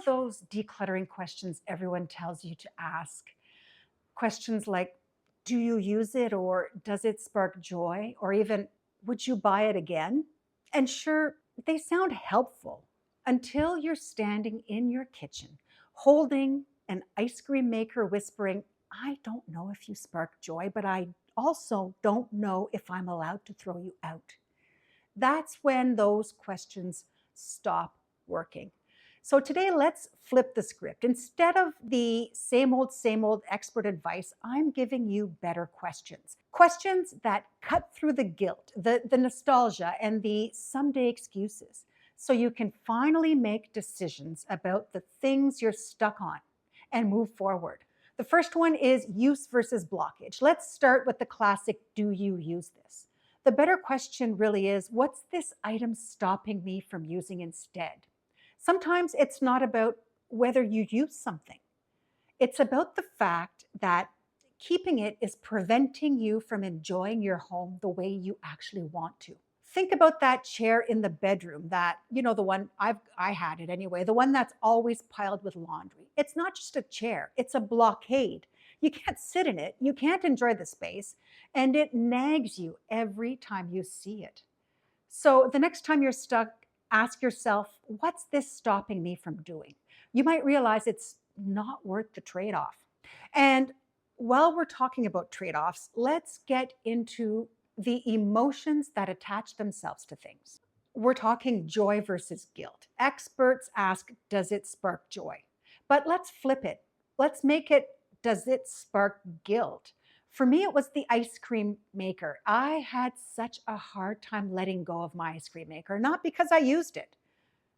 those decluttering questions everyone tells you to ask? Questions like, do you use it, or does it spark joy, or even, would you buy it again? And sure, they sound helpful until you're standing in your kitchen holding an ice cream maker, whispering, I don't know if you spark joy, but I also don't know if I'm allowed to throw you out. That's when those questions stop working. So today, let's flip the script. Instead of the same old expert advice, I'm giving you better questions. Questions that cut through the guilt, the nostalgia, and the someday excuses. So you can finally make decisions about the things you're stuck on and move forward. The first one is use versus blockage. Let's start with the classic, do you use this? The better question really is, what's this item stopping me from using instead? Sometimes it's not about whether you use something. It's about the fact that keeping it is preventing you from enjoying your home the way you actually want to. Think about that chair in the bedroom, that, the one I had it anyway, the one that's always piled with laundry. It's not just a chair, it's a blockade. You can't sit in it, you can't enjoy the space, and it nags you every time you see it. So the next time you're stuck, ask yourself, what's this stopping me from doing? You might realize it's not worth the trade off. And while we're talking about trade offs, let's get into the emotions that attach themselves to things. We're talking joy versus guilt. Experts ask, does it spark joy? But let's flip it. Let's make it, does it spark guilt? For me, it was the ice cream maker. I had such a hard time letting go of my ice cream maker, not because I used it,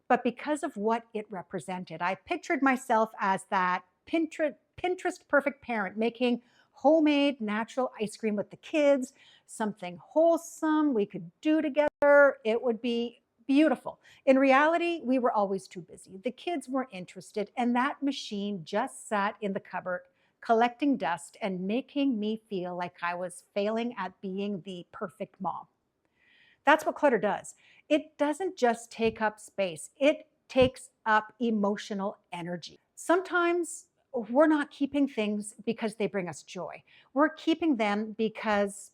but because of what it represented. I pictured myself as that Pinterest perfect parent making homemade natural ice cream with the kids, something wholesome we could do together. It would be beautiful. In reality, we were always too busy. The kids weren't interested, and that machine just sat in the cupboard collecting dust and making me feel like I was failing at being the perfect mom. That's what clutter does. It doesn't just take up space, it takes up emotional energy. Sometimes we're not keeping things because they bring us joy. We're keeping them because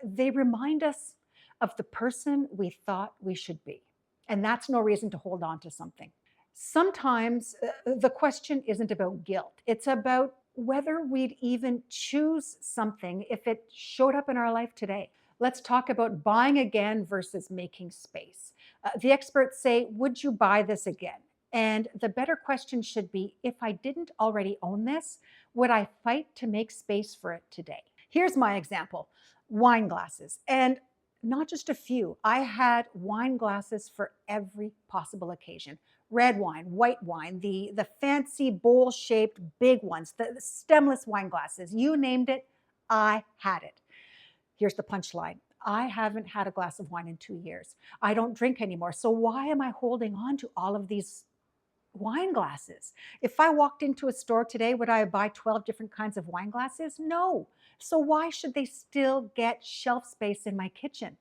they remind us of the person we thought we should be. And that's no reason to hold on to something. Sometimes the question isn't about guilt, it's about whether we'd even choose something if it showed up in our life today. Let's talk about buying again versus making space. The experts say, would you buy this again? And the better question should be, if I didn't already own this, would I fight to make space for it today? Here's my example, wine glasses. And not just a few. I had wine glasses for every possible occasion. Red wine, white wine, the fancy bowl-shaped big ones, the stemless wine glasses, you named it, I had it. Here's the punchline. I haven't had a glass of wine in 2 years. I don't drink anymore. So why am I holding on to all of these wine glasses? If I walked into a store today, would I buy 12 different kinds of wine glasses? No. So why should they still get shelf space in my kitchen?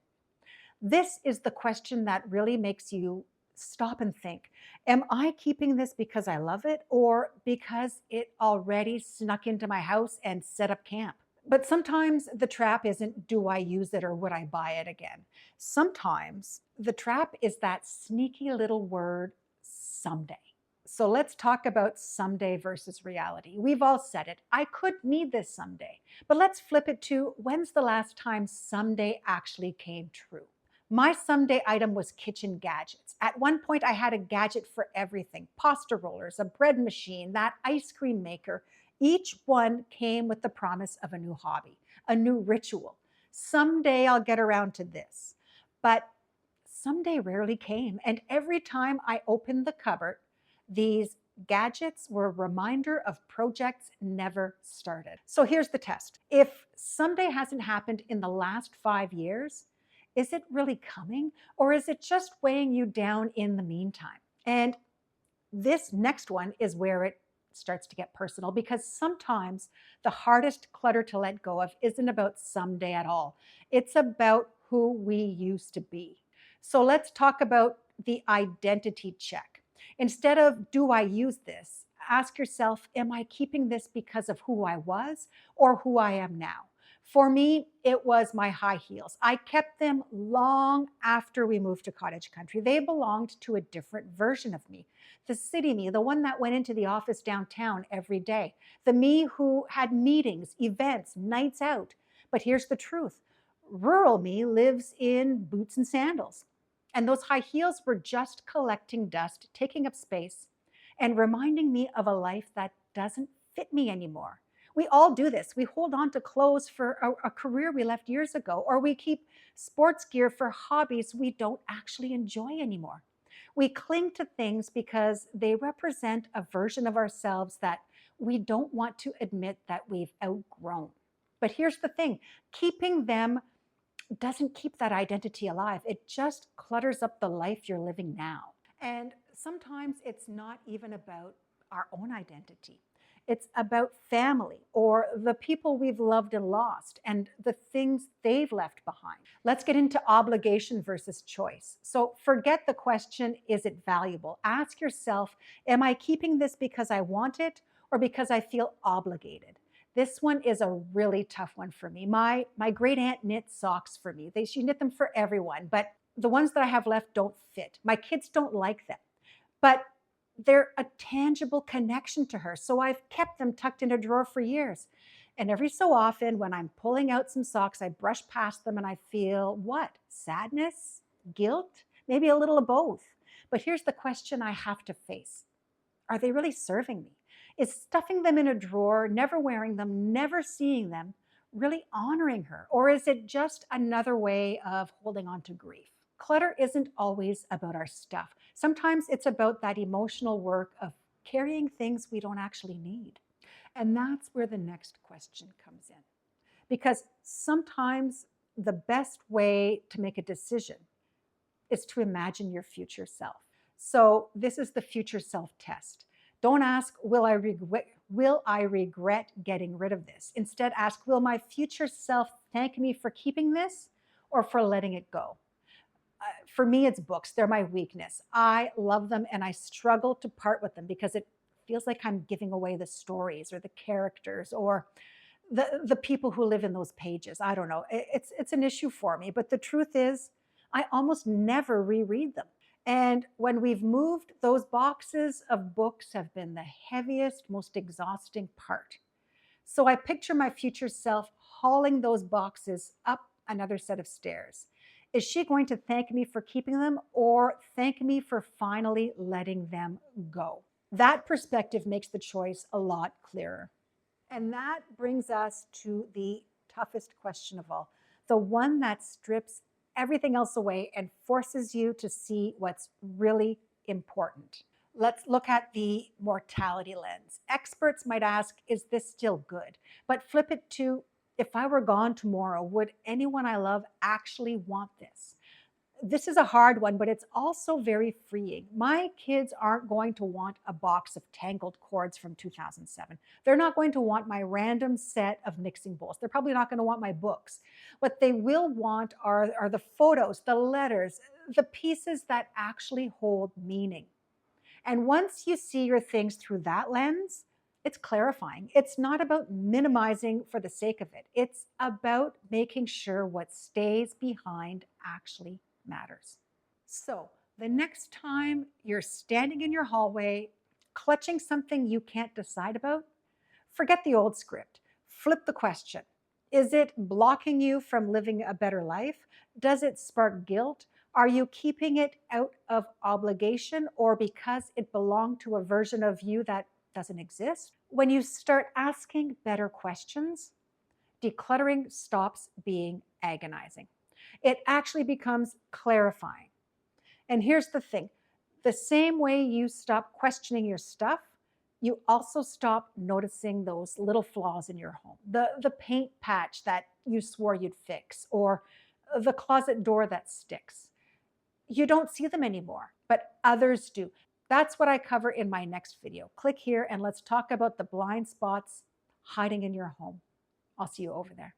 This is the question that really makes you stop and think. Am I keeping this because I love it, or because it already snuck into my house and set up camp? But sometimes the trap isn't, do I use it or would I buy it again? Sometimes the trap is that sneaky little word, someday. So let's talk about someday versus reality. We've all said it. I could need this someday. But let's flip it to, when's the last time someday actually came true? My someday item was kitchen gadgets. At one point, I had a gadget for everything: pasta rollers, a bread machine, that ice cream maker. Each one came with the promise of a new hobby, a new ritual. Someday I'll get around to this. But someday rarely came. And every time I opened the cupboard, these gadgets were a reminder of projects never started. So here's the test. If someday hasn't happened in the last 5 years, is it really coming, or is it just weighing you down in the meantime? And this next one is where it starts to get personal, because sometimes the hardest clutter to let go of isn't about someday at all. It's about who we used to be. So let's talk about the identity check. Instead of, do I use this? Ask yourself, am I keeping this because of who I was or who I am now? For me, it was my high heels. I kept them long after we moved to cottage country. They belonged to a different version of me. The city me, the one that went into the office downtown every day, the me who had meetings, events, nights out. But here's the truth: rural me lives in boots and sandals. And those high heels were just collecting dust, taking up space, and reminding me of a life that doesn't fit me anymore. We all do this. We hold on to clothes for a career we left years ago, or we keep sports gear for hobbies we don't actually enjoy anymore. We cling to things because they represent a version of ourselves that we don't want to admit that we've outgrown. But here's the thing: keeping them doesn't keep that identity alive. It just clutters up the life you're living now. And sometimes it's not even about our own identity. It's about family or the people we've loved and lost and the things they've left behind. Let's get into obligation versus choice. So forget the question, is it valuable? Ask yourself, am I keeping this because I want it or because I feel obligated? This one is a really tough one for me. My great aunt knit socks for me. She knit them for everyone, but the ones that I have left don't fit. My kids don't like them, but they're a tangible connection to her. So I've kept them tucked in a drawer for years. And every so often, when I'm pulling out some socks, I brush past them and I feel what? Sadness? Guilt? Maybe a little of both. But here's the question I have to face: are they really serving me? Is stuffing them in a drawer, never wearing them, never seeing them, really honoring her? Or is it just another way of holding on to grief? Clutter isn't always about our stuff. Sometimes it's about that emotional work of carrying things we don't actually need. And that's where the next question comes in. Because sometimes the best way to make a decision is to imagine your future self. So this is the future self test. Don't ask, will I regret getting rid of this? Instead, ask, will my future self thank me for keeping this or for letting it go? For me, it's books. They're my weakness. I love them and I struggle to part with them because it feels like I'm giving away the stories or the characters or the people who live in those pages. I don't know. It's an issue for me. But the truth is, I almost never reread them. And when we've moved, those boxes of books have been the heaviest, most exhausting part. So I picture my future self hauling those boxes up another set of stairs. Is she going to thank me for keeping them or thank me for finally letting them go? That perspective makes the choice a lot clearer. And that brings us to the toughest question of all, the one that strips everything else away and forces you to see what's really important. Let's look at the mortality lens. Experts might ask, is this still good? But flip it to, if I were gone tomorrow, would anyone I love actually want this? This is a hard one, but it's also very freeing. My kids aren't going to want a box of tangled cords from 2007. They're not going to want my random set of mixing bowls. They're probably not going to want my books. What they will want are the photos, the letters, the pieces that actually hold meaning. And once you see your things through that lens, it's clarifying. It's not about minimizing for the sake of it. It's about making sure what stays behind actually matters. So the next time you're standing in your hallway, clutching something you can't decide about, forget the old script. Flip the question. Is it blocking you from living a better life? Does it spark guilt? Are you keeping it out of obligation or because it belonged to a version of you that doesn't exist? When you start asking better questions, decluttering stops being agonizing. It actually becomes clarifying. And here's the thing: the same way you stop questioning your stuff, you also stop noticing those little flaws in your home. The paint patch that you swore you'd fix, or the closet door that sticks. You don't see them anymore, but others do. That's what I cover in my next video. Click here and let's talk about the blind spots hiding in your home. I'll see you over there.